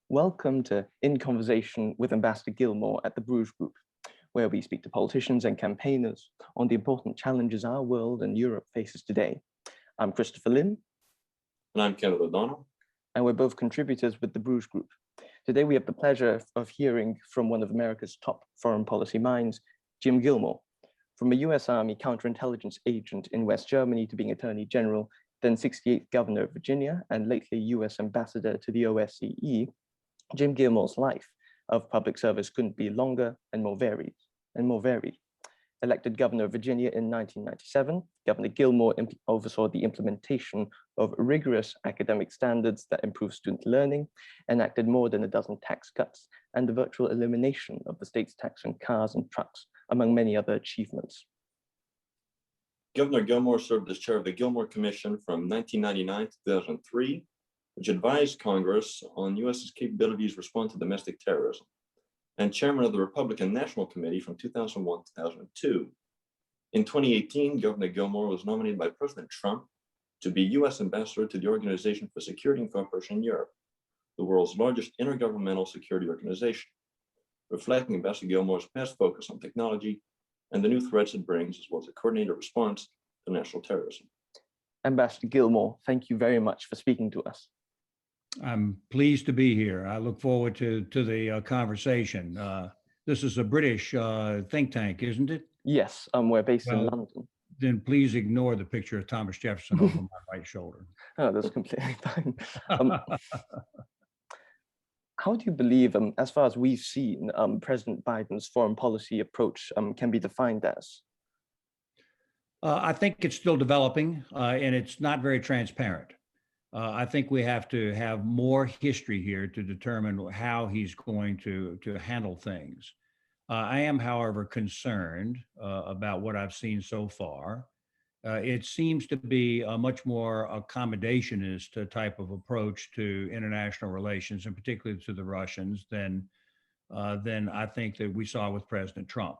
Welcome to In Conversation with Ambassador Gilmore at the Bruges Group, where we speak to politicians and campaigners on the important challenges our world and Europe faces today. I'm Christopher Lynn. And I'm Kenneth O'Donnell. And we're both contributors with the Bruges Group. Today we have the pleasure of hearing from one of America's top foreign policy minds, Jim Gilmore. From a US Army counterintelligence agent in West Germany to being Attorney General, then 68th Governor of Virginia, and lately US Ambassador to the OSCE, Jim Gilmore's life of public service couldn't be longer and more varied. Elected governor of Virginia in 1997, Governor Gilmore oversaw the implementation of rigorous academic standards that improve student learning, enacted more than a dozen tax cuts, and the virtual elimination of the state's tax on cars and trucks, among many other achievements. Governor Gilmore served as chair of the Gilmore Commission from 1999 to 2003, which advised Congress on U.S.'s capabilities to respond to domestic terrorism, and chairman of the Republican National Committee from 2001 to 2002. In 2018, Governor Gilmore was nominated by President Trump to be U.S. Ambassador to the Organization for Security and Cooperation in Europe, the world's largest intergovernmental security organization, reflecting Ambassador Gilmore's past focus on technology and the new threats it brings, as well as a coordinated response to national terrorism. Ambassador Gilmore, thank you very much for speaking to us. I'm pleased to be here. I look forward to the conversation. This is a British think tank, isn't it? Yes, we're based in London. Then please ignore the picture of Thomas Jefferson over my right shoulder. Oh, that's completely fine. How do you believe, as far as we've seen, President Biden's foreign policy approach can be defined as? I think it's still developing, and it's not very transparent. I think we have to have more history here to determine how he's going to handle things. I am, however, concerned about what I've seen so far. It seems to be a much more accommodationist type of approach to international relations, and particularly to the Russians, than I think that we saw with President Trump.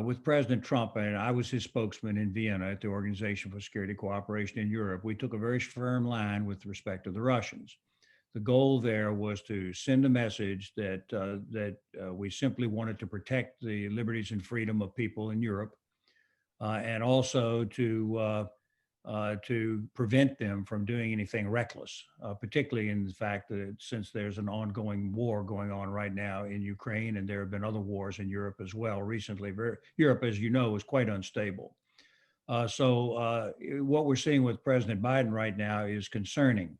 With President Trump, and I was his spokesman in Vienna at the Organization for Security Cooperation in Europe, we took a very firm line with respect to the Russians. The goal there was to send a message that we simply wanted to protect the liberties and freedom of people in Europe, and also to prevent them from doing anything reckless, particularly in the fact that since there's an ongoing war going on right now in Ukraine, and there have been other wars in Europe as well recently. Europe, as you know, is quite unstable. So what we're seeing with President Biden right now is concerning.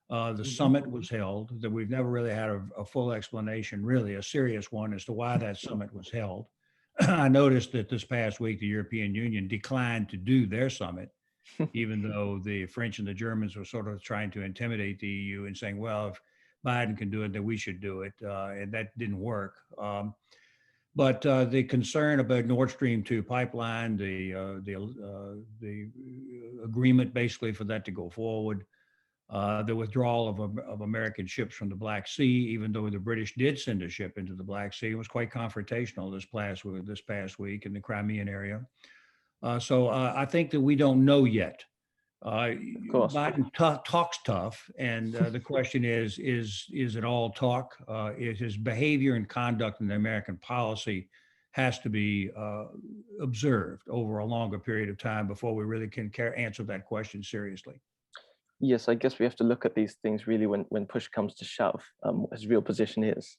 The summit was held, that we've never really had a full explanation, really a serious one, as to why that summit was held. I noticed that this past week, the European Union declined to do their summit, even though the French and the Germans were sort of trying to intimidate the EU and saying, well, if Biden can do it, then we should do it. And that didn't work. But the concern about Nord Stream 2 pipeline, the agreement basically for that to go forward, the withdrawal of American ships from the Black Sea, even though the British did send a ship into the Black Sea, it was quite confrontational this past week in the Crimean area. So I think that we don't know yet. Biden talks tough, and the question is it all talk? His behavior and conduct in the American policy has to be observed over a longer period of time before we really can answer that question seriously. Yes, I guess we have to look at these things really when push comes to shove, what his real position is.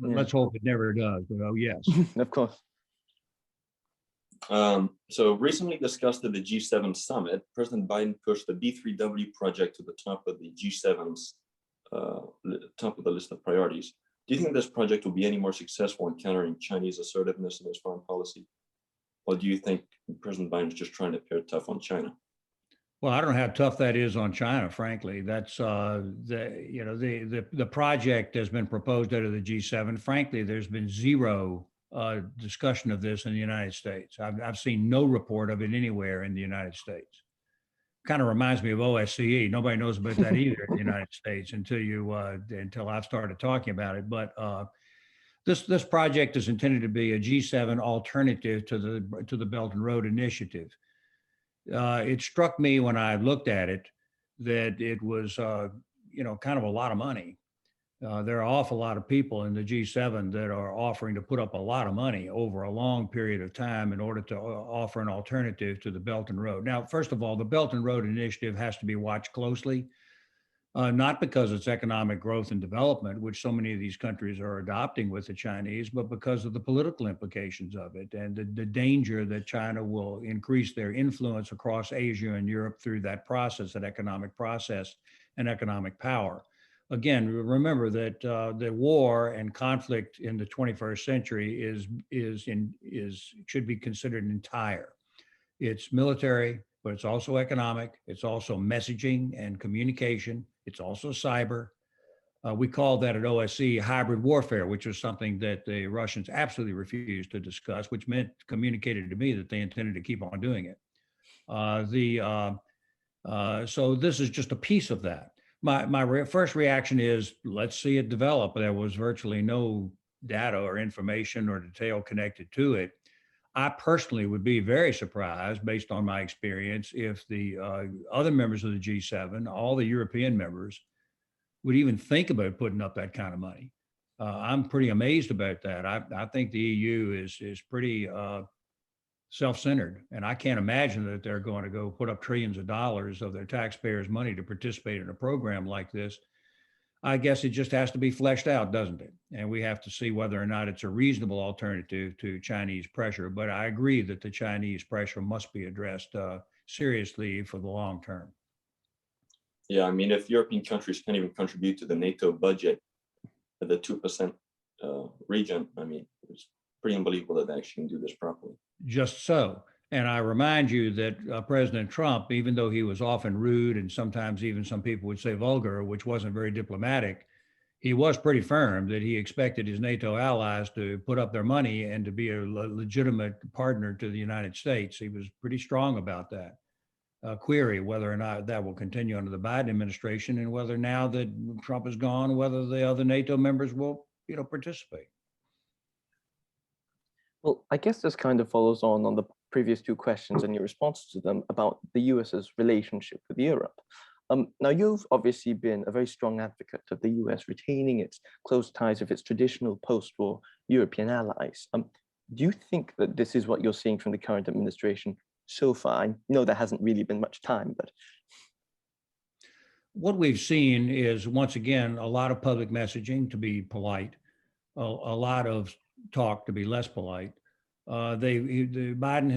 Let's hope it never does, but oh yes. Of course. So recently discussed at the G7 summit, President Biden pushed the B3W project to the top of the G7's top of the list of priorities. Do you think this project will be any more successful in countering Chinese assertiveness in his foreign policy? Or do you think President Biden is just trying to appear tough on China? Well, I don't know how tough that is on China, frankly. That's the project has been proposed out of the G7. Frankly, there's been zero discussion of this in the United States. I've seen no report of it anywhere in the United States. Kind of reminds me of OSCE. Nobody knows about that either in the United States until I've started talking about it. But this project is intended to be a G7 alternative to the Belt and Road Initiative. It struck me when I looked at it that it was, kind of a lot of money. There are an awful lot of people in the G7 that are offering to put up a lot of money over a long period of time in order to offer an alternative to the Belt and Road. Now, first of all, the Belt and Road Initiative has to be watched closely, not because it's economic growth and development, which so many of these countries are adopting with the Chinese, but because of the political implications of it and the danger that China will increase their influence across Asia and Europe through that process, that economic process and economic power. Again, remember that the war and conflict in the 21st century should be considered entire. It's military, but it's also economic. It's also messaging and communication. It's also cyber. We call that at OSCE hybrid warfare, which was something that the Russians absolutely refused to discuss, which communicated to me that they intended to keep on doing it. So this is just a piece of that. My first reaction is, let's see it develop. There was virtually no data or information or detail connected to it. I personally would be very surprised, based on my experience, if the other members of the G7, all the European members, would even think about putting up that kind of money. I'm pretty amazed about that. I think the EU is pretty self-centered, and I can't imagine that they're going to go put up trillions of dollars of their taxpayers' money to participate in a program like this. I guess it just has to be fleshed out, doesn't it? And we have to see whether or not it's a reasonable alternative to Chinese pressure. But I agree that the Chinese pressure must be addressed seriously for the long term. Yeah, I mean, if European countries can't even contribute to the NATO budget at the 2% region, I mean, it's pretty unbelievable that they actually can do this properly. Just so. And I remind you that President Trump, even though he was often rude and sometimes even some people would say vulgar, which wasn't very diplomatic, he was pretty firm that he expected his NATO allies to put up their money and to be a legitimate partner to the United States. He was pretty strong about that. Query whether or not that will continue under the Biden administration, and whether now that Trump is gone, whether the other NATO members will, participate. Well, I guess this kind of follows on the previous two questions and your response to them about the US's relationship with Europe. Now, you've obviously been a very strong advocate of the US retaining its close ties with its traditional post-war European allies. Do you think that this is what you're seeing from the current administration so far? I know there hasn't really been much time, but what we've seen is, once again, a lot of public messaging to be polite, a lot of talk to be less polite. President Biden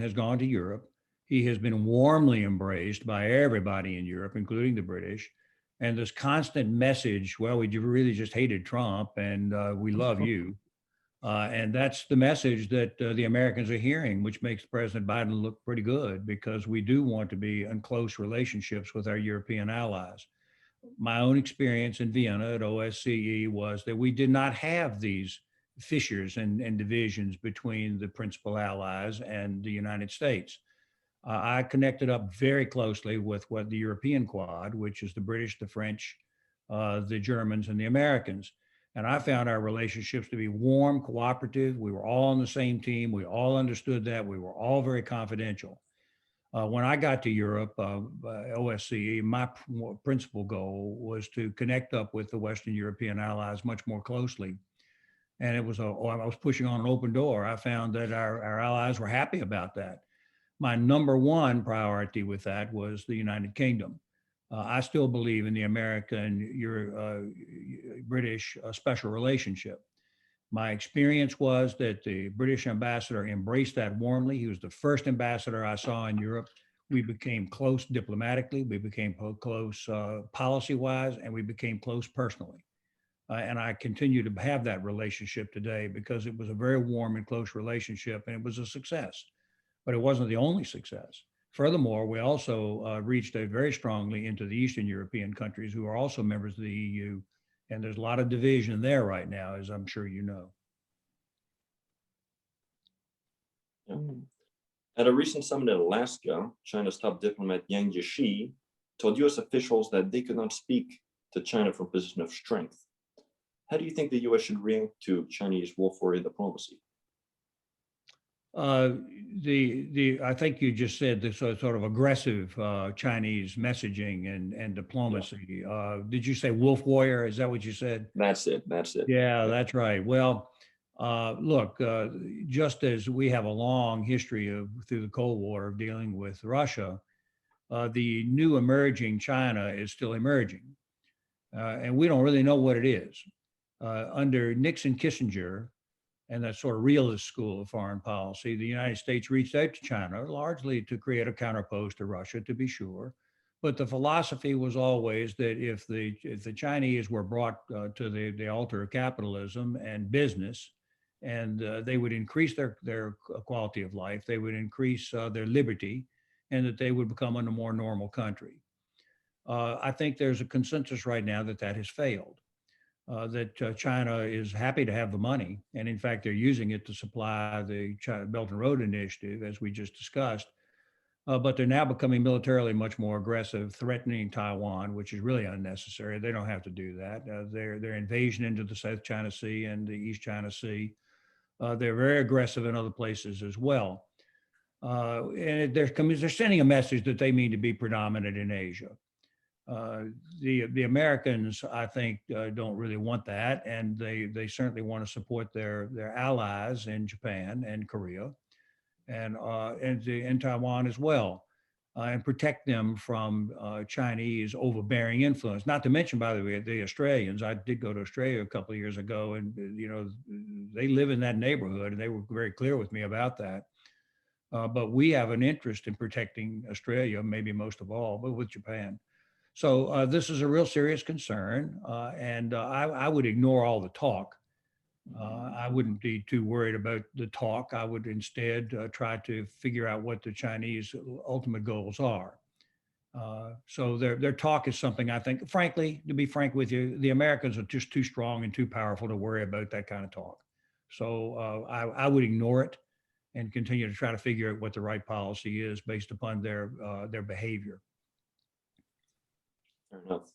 has gone to Europe. He has been warmly embraced by everybody in Europe, including the British. And this constant message, well, we really just hated Trump and we love you. And that's the message that the Americans are hearing, which makes President Biden look pretty good, because we do want to be in close relationships with our European allies. My own experience in Vienna at OSCE was that we did not have these fissures and divisions between the principal allies and the United States. I connected up very closely with what the European Quad, which is the British, the French, the Germans, and the Americans. And I found our relationships to be warm, cooperative. We were all on the same team. We all understood that. We were all very confidential. When I got to Europe, OSCE, my principal goal was to connect up with the Western European allies much more closely. And I was pushing on an open door. I found that our allies were happy about that. My number one priority with that was the United Kingdom. I still believe in the American-British special relationship. My experience was that the British ambassador embraced that warmly. He was the first ambassador I saw in Europe. We became close diplomatically, we became close policy-wise, and we became close personally. And I continue to have that relationship today, because it was a very warm and close relationship, and it was a success. But it wasn't the only success. Furthermore, we also reached out very strongly into the Eastern European countries, who are also members of the EU. And there's a lot of division there right now, as I'm sure you know. Yeah. At a recent summit in Alaska, China's top diplomat Yang Jiechi told US officials that they could not speak to China from a position of strength. How do you think the US should react to Chinese wolf warrior diplomacy? Uh, I think you just said the sort of aggressive Chinese messaging and diplomacy. Did you say wolf warrior? Is that what you said? That's it. That's it. Yeah, that's right. Well, look, just as we have a long history of through the Cold War of dealing with Russia, the new emerging China is still emerging, and we don't really know what it is. Under Nixon, Kissinger, and that sort of realist school of foreign policy, the United States reached out to China largely to create a counterpose to Russia, to be sure. But the philosophy was always that if the Chinese were brought to the altar of capitalism and business, and they would increase their quality of life, they would increase their liberty, and that they would become a more normal country. I think there's a consensus right now that that has failed. That China is happy to have the money, and in fact, they're using it to supply the China Belt and Road Initiative, as we just discussed. But they're now becoming militarily much more aggressive, threatening Taiwan, which is really unnecessary. They don't have to do that. Their invasion into the South China Sea and the East China Sea, they're very aggressive in other places as well. And they're sending a message that they mean to be predominant in Asia. The Americans, I think, don't really want that, and they certainly want to support their allies in Japan and Korea, and in Taiwan as well, and protect them from Chinese overbearing influence. Not to mention, by the way, the Australians. I did go to Australia a couple of years ago, and they live in that neighborhood, and they were very clear with me about that. But we have an interest in protecting Australia, maybe most of all, but with Japan. So this is a real serious concern, and I would ignore all the talk. I wouldn't be too worried about the talk. I would instead try to figure out what the Chinese ultimate goals are. So their talk is something I think, frankly, to be frank with you, the Americans are just too strong and too powerful to worry about that kind of talk. So I would ignore it and continue to try to figure out what the right policy is based upon their behavior. Fair enough.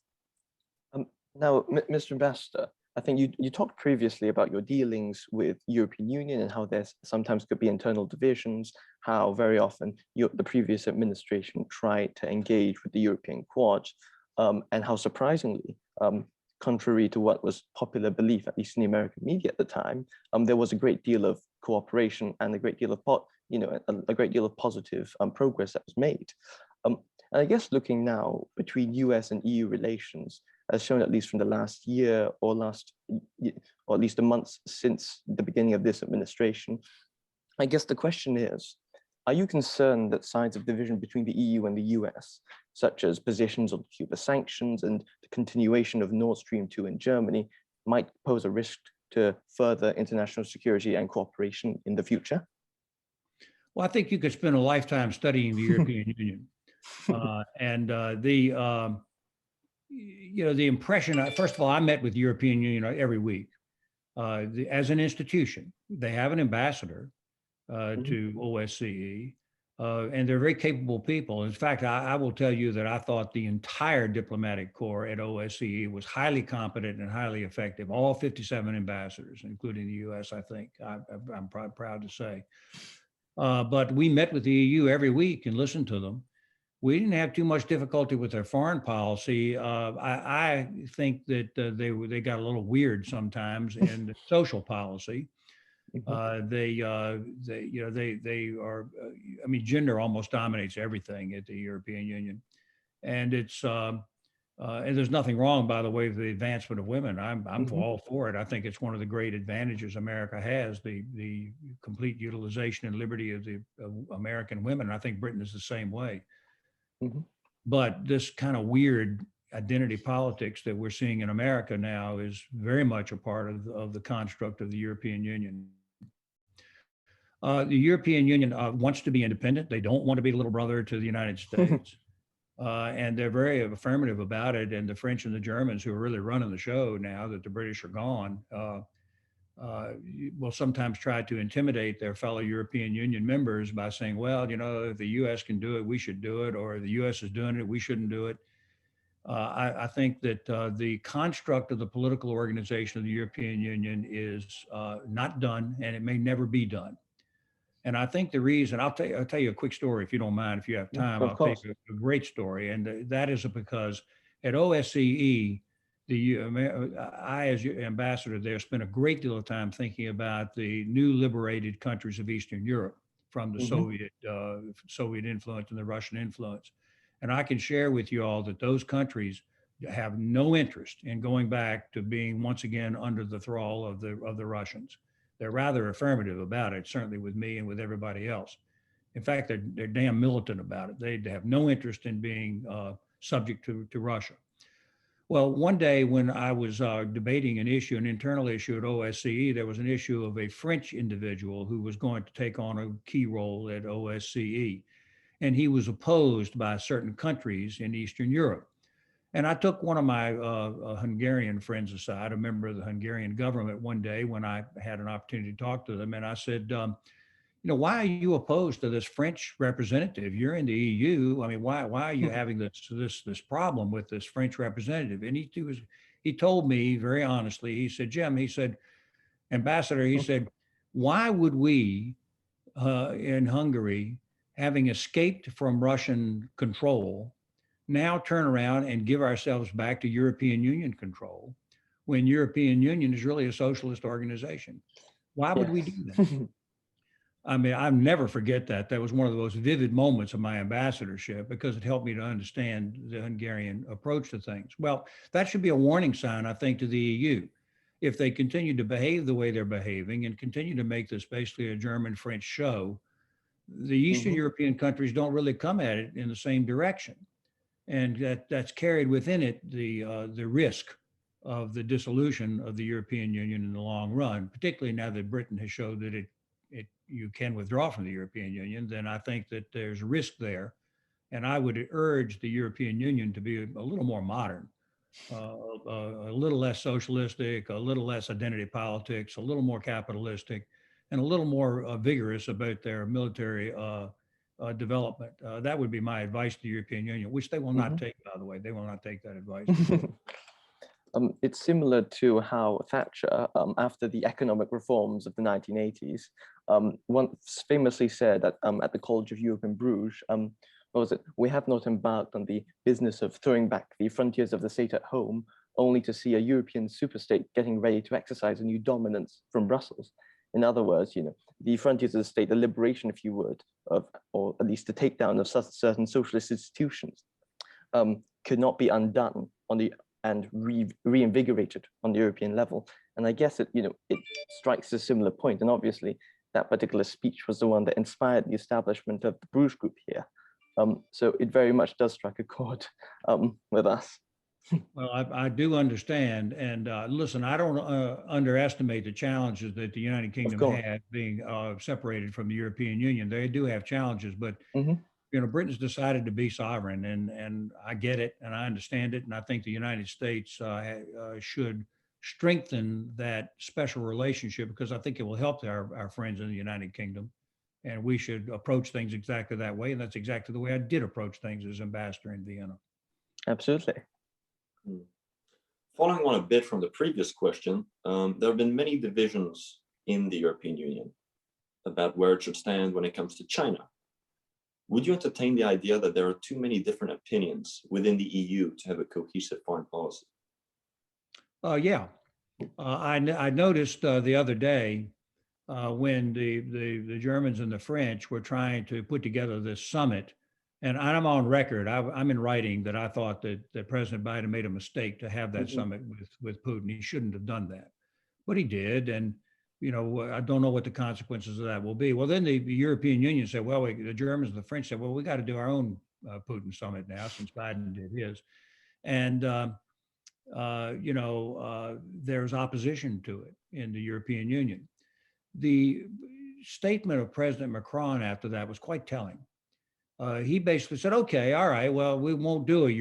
Now, Mr. Ambassador, I think you talked previously about your dealings with European Union and how there sometimes could be internal divisions, how very often the previous administration tried to engage with the European Quad, and how surprisingly, contrary to what was popular belief, at least in the American media at the time, there was a great deal of cooperation and a great deal of a great deal of positive progress that was made. And I guess looking now between US and EU relations, as shown at least from the last year or at least a month since the beginning of this administration, I guess the question is, are you concerned that signs of division between the EU and the US, such as positions on Cuba sanctions and the continuation of Nord Stream 2 in Germany, might pose a risk to further international security and cooperation in the future? Well, I think you could spend a lifetime studying the European Union. The impression, first of all, I met with the European Union every week. As an institution, they have an ambassador to OSCE, and they're very capable people. In fact, I will tell you that I thought the entire diplomatic corps at OSCE was highly competent and highly effective, all 57 ambassadors, including the US, I think, I'm proud to say. But we met with the EU every week and listened to them. We didn't have too much difficulty with their foreign policy. I think that they got a little weird sometimes in the social policy. They are. I mean, gender almost dominates everything at the European Union, and it's and there's nothing wrong, by the way, with the advancement of women. I'm all for it. I think it's one of the great advantages America has, the complete utilization and liberty of the American women. I think Britain is the same way. But this kind of weird identity politics that we're seeing in America now is very much a part of the construct of the European Union. The European Union wants to be independent. They don't want to be a little brother to the United States. And they're very affirmative about it. And the French and the Germans, who are really running the show now that the British are gone, will sometimes try to intimidate their fellow European Union members by saying, well, if the US can do it, we should do it, or if the US is doing it, we shouldn't do it. I think that the construct of the political organization of the European Union is not done, and it may never be done. And I think the reason, I'll tell you a quick story if you don't mind, if you have time. Of I'll tell course. you a great story. And that is because at OSCE, I, as your ambassador there, spent a great deal of time thinking about the new liberated countries of Eastern Europe from the Soviet influence and the Russian influence. And I can share with you all that those countries have no interest in going back to being once again under the thrall of the Russians. They're rather affirmative about it, certainly with me and with everybody else. In fact, they're damn militant about it. They have no interest in being subject to Russia. Well, one day when I was debating an internal issue at OSCE, there was an issue of a French individual who was going to take on a key role at OSCE. And he was opposed by certain countries in Eastern Europe. And I took one of my Hungarian friends aside, a member of the Hungarian government, one day when I had an opportunity to talk to them. And I said, why are you opposed to this French representative? You're in the EU. I mean, why are you having this problem with this French representative? And he told me very honestly, he said, Jim, he said, Ambassador, he said, why would we in Hungary, having escaped from Russian control, now turn around and give ourselves back to European Union control when European Union is really a socialist organization? Why would we do that? I mean, I'll never forget that. That was one of the most vivid moments of my ambassadorship because it helped me to understand the Hungarian approach to things. Well, that should be a warning sign, I think, to the EU. If they continue to behave the way they're behaving and continue to make this basically a German-French show, the Eastern European countries don't really come at it in the same direction. And that's carried within it the risk of the dissolution of the European Union in the long run, particularly now that Britain has showed that you can withdraw from the European Union. Then I think that there's risk there. And I would urge the European Union to be a little more modern, a little less socialistic, a little less identity politics, a little more capitalistic, and a little more vigorous about their military development. That would be my advice to the European Union, which they will not take, by the way. They will not take that advice. It's similar to how Thatcher, after the economic reforms of the 1980s, once famously said that at the College of Europe in Bruges, what was it? We have not embarked on the business of throwing back the frontiers of the state at home, only to see a European superstate getting ready to exercise a new dominance from Brussels. In other words, the frontiers of the state, the liberation, if you would, or at least the takedown of certain socialist institutions, could not be undone and reinvigorated on the European level. And I guess it strikes a similar point. And obviously, that particular speech was the one that inspired the establishment of the Bruges Group here. So it very much does strike a chord with us. Well, I do understand. And listen, I don't underestimate the challenges that the United Kingdom had being separated from the European Union. They do have challenges, but Britain's decided to be sovereign, and I get it, and I understand it, and I think the United States should strengthen that special relationship because I think it will help our friends in the United Kingdom, and we should approach things exactly that way, and that's exactly the way I did approach things as ambassador in Vienna. Absolutely. Following on a bit from the previous question, there have been many divisions in the European Union about where it should stand when it comes to China. Would you entertain the idea that there are too many different opinions within the EU to have a cohesive foreign policy? Yeah. I noticed the other day when the Germans and the French were trying to put together this summit, and I'm on record, I'm in writing that I thought that President Biden made a mistake to have that summit with Putin. He shouldn't have done that, but he did. And I don't know what the consequences of that will be. Well, then the European Union said, well, the Germans and the French said, well, we got to do our own Putin summit now since Biden did his. And, there's opposition to it in the European Union. The statement of President Macron after that was quite telling. He basically said, okay, all right, well, we won't do a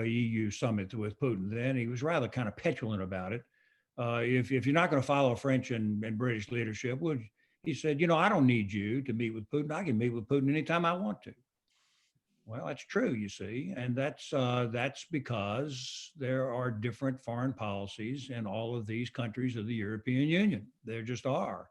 EU summit with Putin then. He was rather kind of petulant about it. If you're not going to follow French and British leadership, well, he said, I don't need you to meet with Putin. I can meet with Putin anytime I want to. Well, that's true, you see, and that's because there are different foreign policies in all of these countries of the European Union. There just are.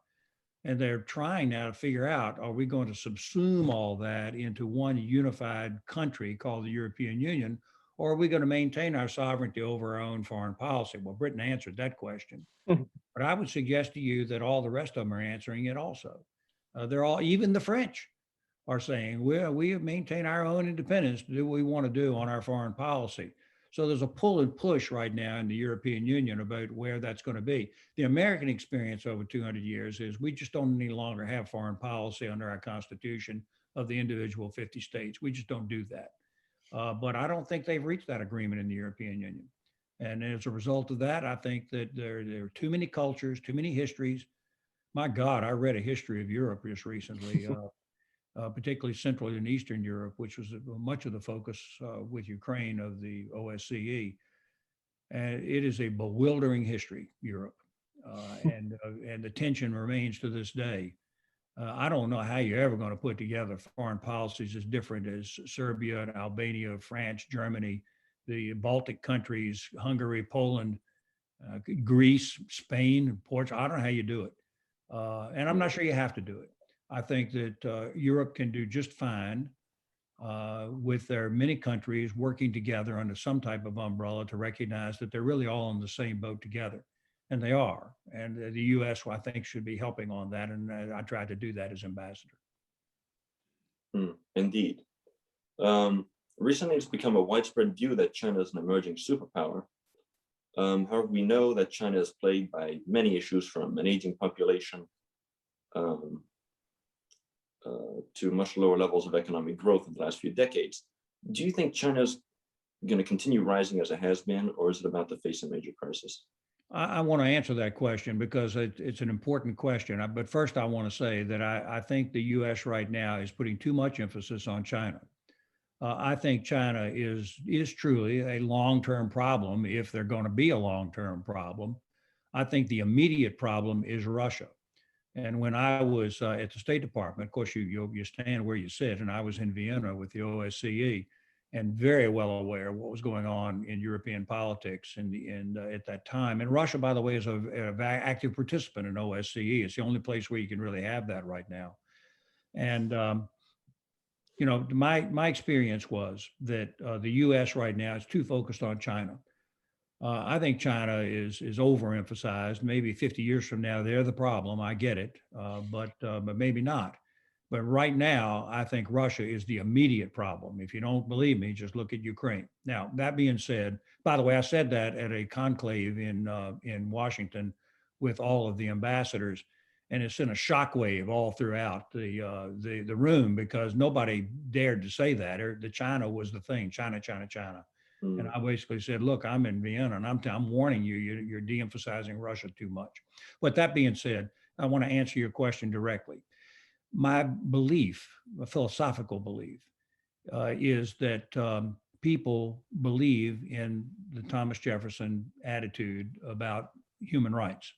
And they're trying now to figure out, are we going to subsume all that into one unified country called the European Union, or are we going to maintain our sovereignty over our own foreign policy? Well, Britain answered that question. But I would suggest to you that all the rest of them are answering it also. They're all, even the French are saying, we maintain our own independence to do what we want to do on our foreign policy. So there's a pull and push right now in the European Union about where that's going to be. The American experience over 200 years is we just don't any longer have foreign policy under our Constitution of the individual 50 states. We just don't do that. But I don't think they've reached that agreement in the European Union. And as a result of that, I think that there are too many cultures, too many histories. My God, I read a history of Europe just recently, particularly Central and Eastern Europe, which was much of the focus with Ukraine of the OSCE. And it is a bewildering history, Europe. And the tension remains to this day. I don't know how you're ever going to put together foreign policies as different as Serbia, Albania, France, Germany, the Baltic countries, Hungary, Poland, Greece, Spain, Portugal. I don't know how you do it. And I'm not sure you have to do it. I think that Europe can do just fine with their many countries working together under some type of umbrella to recognize that they're really all in the same boat together. And they are. And the US, I think, should be helping on that. And I tried to do that as ambassador. Indeed. Recently, it's become a widespread view that China is an emerging superpower. However, we know that China is plagued by many issues, from an aging population to much lower levels of economic growth in the last few decades. Do you think China's going to continue rising as it has been, or is it about to face a major crisis? I want to answer that question because it's an important question. But first, I want to say that I think the US right now is putting too much emphasis on China. I think China is truly a long-term problem, if they're going to be a long-term problem. I think the immediate problem is Russia. And when I was at the State Department, of course, you stand where you sit, and I was in Vienna with the OSCE, and very well aware of what was going on in European politics at that time. And Russia, by the way, is an active participant in OSCE. It's the only place where you can really have that right now. And you know, my experience was that the U.S. right now is too focused on China. I think China is overemphasized. Maybe 50 years from now, they're the problem. I get it, but maybe not. But right now, I think Russia is the immediate problem. If you don't believe me, just look at Ukraine. Now, that being said, by the way, I said that at a conclave in Washington with all of the ambassadors, and it's in a shockwave all throughout the room because nobody dared to say that. The China was the thing. China. And I basically said, look, I'm in Vienna and I'm warning you, you're de-emphasizing Russia too much. But that being said, I want to answer your question directly. My belief, a philosophical belief, is that people believe in the Thomas Jefferson attitude about human rights.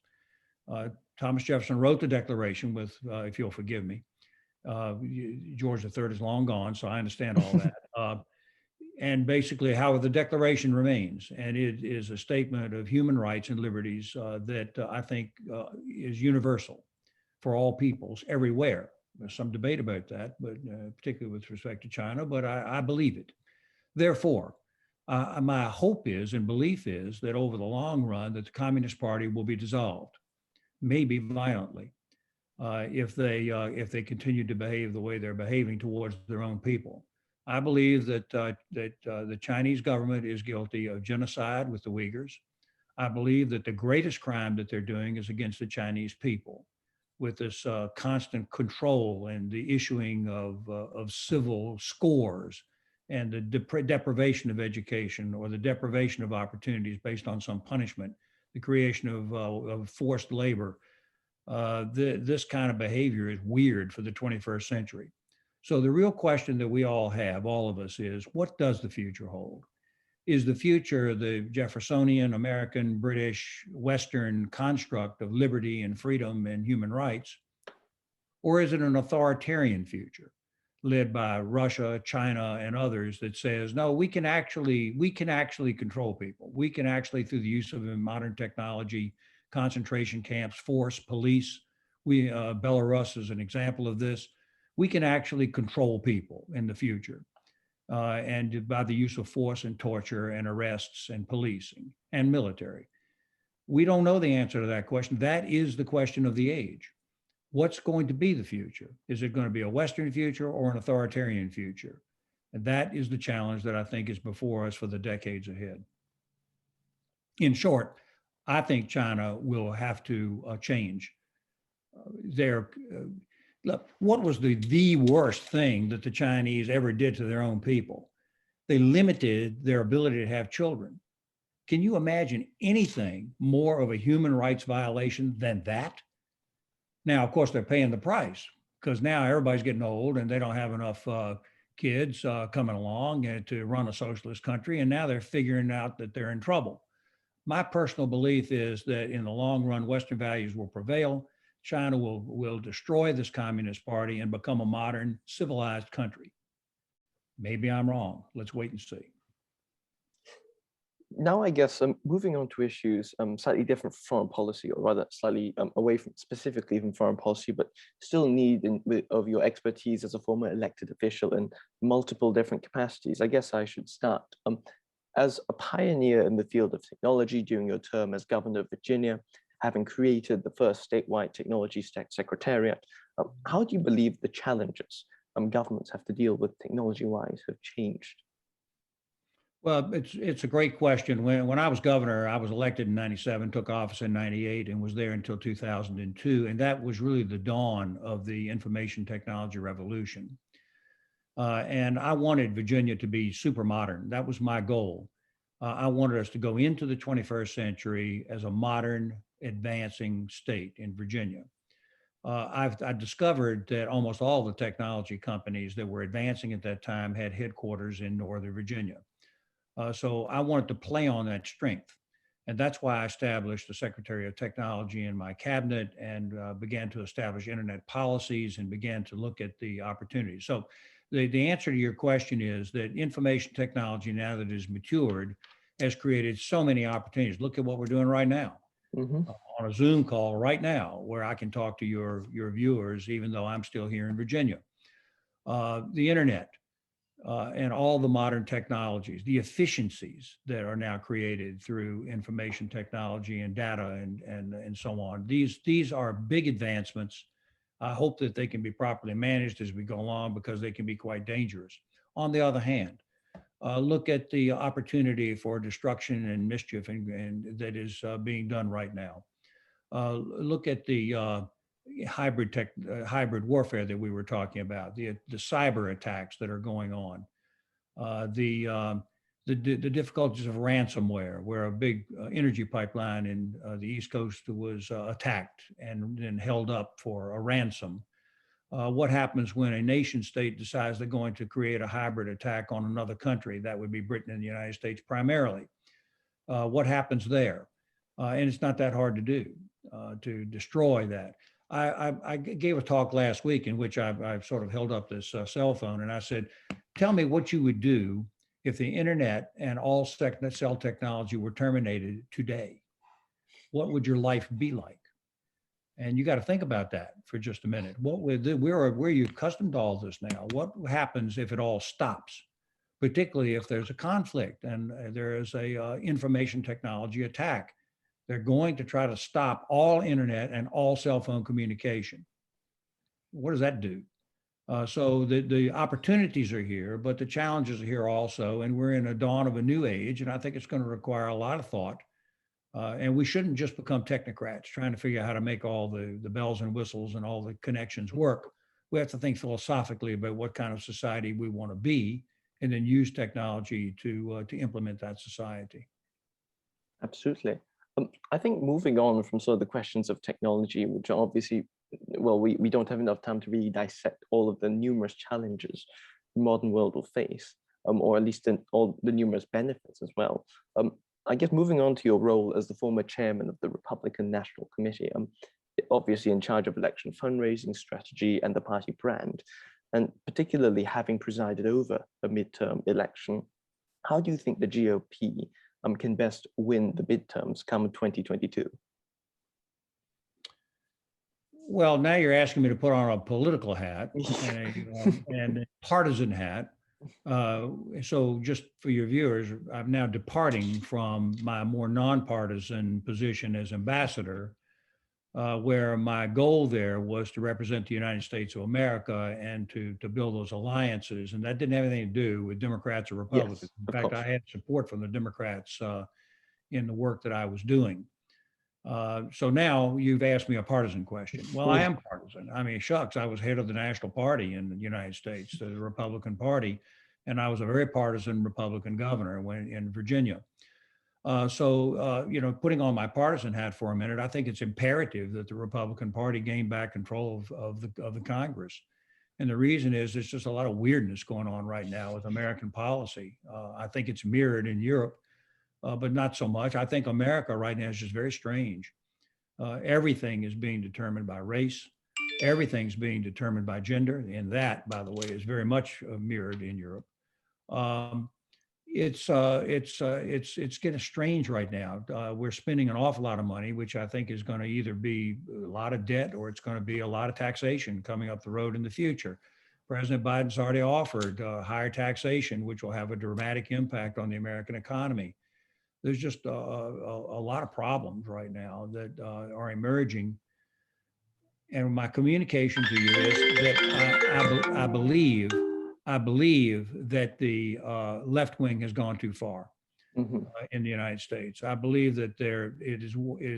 Thomas Jefferson wrote the Declaration with, if you'll forgive me, George III is long gone, so I understand all that. And basically how the Declaration remains. And it is a statement of human rights and liberties that I think is universal for all peoples everywhere. There's some debate about that, but particularly with respect to China, but I believe it. Therefore, my hope is and belief is that over the long run that the Communist Party will be dissolved, maybe violently, if they continue to behave the way they're behaving towards their own people. I believe that the Chinese government is guilty of genocide with the Uyghurs. I believe that the greatest crime that they're doing is against the Chinese people, with this constant control and the issuing of civil scores and the deprivation of education or the deprivation of opportunities based on some punishment, the creation of forced labor. This kind of behavior is weird for the 21st century. So the real question that we all have, all of us, is what does the future hold? Is the future the Jeffersonian, American, British, Western construct of liberty and freedom and human rights? Or is it an authoritarian future led by Russia, China, and others that says, no, we can actually control people. We can actually, through the use of modern technology, concentration camps, force, police, Belarus is an example of this. We can actually control people in the future, and by the use of force and torture and arrests and policing and military. We don't know the answer to that question. That is the question of the age. What's going to be the future? Is it going to be a Western future or an authoritarian future? And that is the challenge that I think is before us for the decades ahead. In short, I think China will have to change their. Look, what was the worst thing that the Chinese ever did to their own people? They limited their ability to have children. Can you imagine anything more of a human rights violation than that? Now, of course, they're paying the price because now everybody's getting old and they don't have enough kids coming along to run a socialist country. And now they're figuring out that they're in trouble. My personal belief is that in the long run, Western values will prevail. China will destroy this Communist Party and become a modern, civilized country. Maybe I'm wrong. Let's wait and see. Now, I guess moving on to issues slightly different from foreign policy, or rather slightly away from specifically from foreign policy, but still need of your expertise as a former elected official in multiple different capacities. I guess I should start. As a pioneer in the field of technology during your term as governor of Virginia, having created the first statewide technology secretariat, how do you believe the challenges governments have to deal with technology-wise have changed? Well, it's a great question. When I was governor, I was elected in 97, took office in 98, and was there until 2002. And that was really the dawn of the information technology revolution. And I wanted Virginia to be super modern. That was my goal. I wanted us to go into the 21st century as a modern, advancing state in Virginia. I discovered that almost all the technology companies that were advancing at that time had headquarters in Northern Virginia. So I wanted to play on that strength. And that's why I established the Secretary of Technology in my cabinet and began to establish internet policies and began to look at the opportunities. So the answer to your question is that information technology, now that it is matured, has created so many opportunities. Look at what we're doing right now. On a Zoom call right now, where I can talk to your viewers, even though I'm still here in Virginia. The internet and all the modern technologies, the efficiencies that are now created through information technology and data and so on. These are big advancements. I hope that they can be properly managed as we go along because they can be quite dangerous. On the other hand, look at the opportunity for destruction and mischief and that is being done right now. Look at the hybrid warfare that we were talking about, the cyber attacks that are going on, the difficulties of ransomware, where a big energy pipeline in the East Coast was attacked and then held up for a ransom. What happens when a nation state decides they're going to create a hybrid attack on another country? That would be Britain and the United States primarily. What happens there? And it's not that hard to do, to destroy that. I gave a talk last week in which I sort of held up this cell phone and I said, tell me what you would do if the internet and all cell technology were terminated today. What would your life be like? And you got to think about that for just a minute. Where you accustomed to all this now? What happens if it all stops? Particularly if there's a conflict and there is a information technology attack. They're going to try to stop all internet and all cell phone communication. What does that do? So the opportunities are here, but the challenges are here also. And we're in a dawn of a new age. And I think it's going to require a lot of thought. And we shouldn't just become technocrats trying to figure out how to make all the bells and whistles and all the connections work. We have to think philosophically about what kind of society we want to be and then use technology to implement that society. Absolutely. I think moving on from sort of the questions of technology, which are obviously, well, we don't have enough time to really dissect all of the numerous challenges the modern world will face, or at least in all the numerous benefits as well. I guess moving on to your role as the former chairman of the Republican National Committee, obviously in charge of election fundraising strategy and the party brand, and particularly having presided over a midterm election, how do you think the GOP can best win the midterms come 2022? Well, now you're asking me to put on a political hat and a partisan hat. So just for your viewers, I'm now departing from my more nonpartisan position as ambassador, where my goal there was to represent the United States of America and to build those alliances. And that didn't have anything to do with Democrats or Republicans. Yes, In of fact, course. I had support from the Democrats in the work that I was doing. So now you've asked me a partisan question. Well, I am partisan. I mean, shucks, I was head of the national party in the United States, the Republican Party, and I was a very partisan Republican governor in Virginia. Putting on my partisan hat for a minute, I think it's imperative that the Republican Party gain back control of the Congress. And the reason is there's just a lot of weirdness going on right now with American policy. I think it's mirrored in Europe, but not so much. I think America right now is just very strange. Everything is being determined by race. Everything's being determined by gender. And that, by the way, is very much mirrored in Europe. It's getting strange right now. We're spending an awful lot of money, which I think is going to either be a lot of debt or it's going to be a lot of taxation coming up the road in the future. President Biden's already offered higher taxation, which will have a dramatic impact on the American economy. There's just a lot of problems right now that are emerging. And my communication to you is that I believe that the left wing has gone too far in the United States. I believe that it is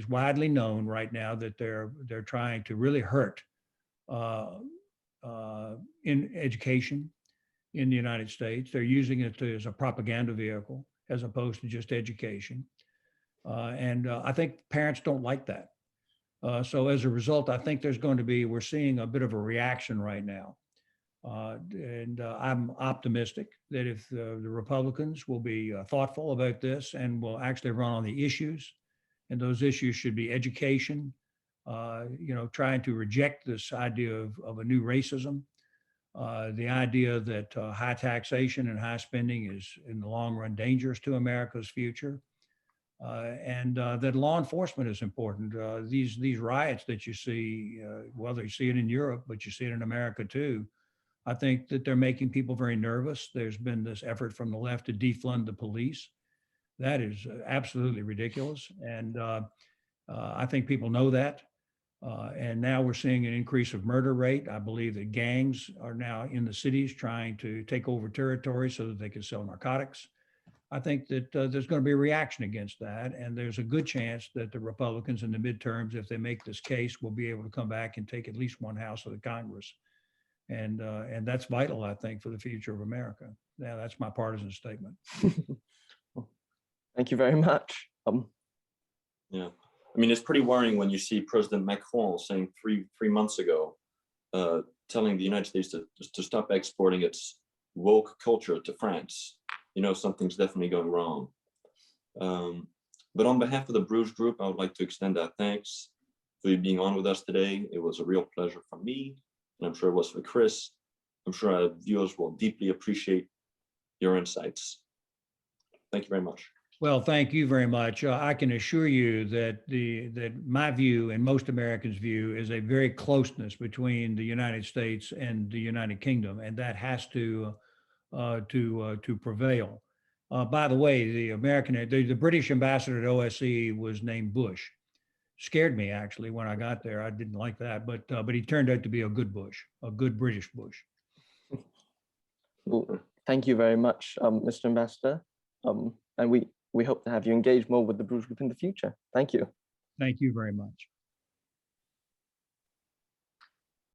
widely known right now that they're trying to really hurt in education in the United States. They're using it as a propaganda vehicle as opposed to just education. And I think parents don't like that. So as a result, I think we're seeing a bit of a reaction right now. I'm optimistic that if the Republicans will be thoughtful about this and will actually run on the issues, and those issues should be education, trying to reject this idea of a new racism, the idea that high taxation and high spending is in the long run dangerous to America's future, and that law enforcement is important. These riots that you see, whether you see it in Europe, but you see it in America too, I think that they're making people very nervous. There's been this effort from the left to defund the police. That is absolutely ridiculous. And I think people know that. And now we're seeing an increase of murder rate. I believe that gangs are now in the cities trying to take over territory so that they can sell narcotics. I think that there's going to be a reaction against that. And there's a good chance that the Republicans in the midterms, if they make this case, will be able to come back and take at least one house of the Congress. And that's vital, I think, for the future of America. Yeah, that's my partisan statement. Thank you very much. Yeah, I mean, it's pretty worrying when you see President Macron saying three months ago, telling the United States to stop exporting its woke culture to France. Something's definitely going wrong. But on behalf of the Bruce Group, I would like to extend our thanks for you being on with us today. It was a real pleasure for me, and I'm sure it was for Chris. I'm sure our viewers will deeply appreciate your insights. Thank you very much. Well, thank you very much. I can assure you that my view and most Americans' view is a very closeness between the United States and the United Kingdom, and that has to prevail. By the way, the British ambassador at OSCE was named Bush. Scared me actually when I got there. I didn't like that, but he turned out to be a good Bush, a good British Bush. Well, thank you very much, Mr. Ambassador, and we hope to have you engage more with the Bruce Group in the future. Thank you. Thank you very much.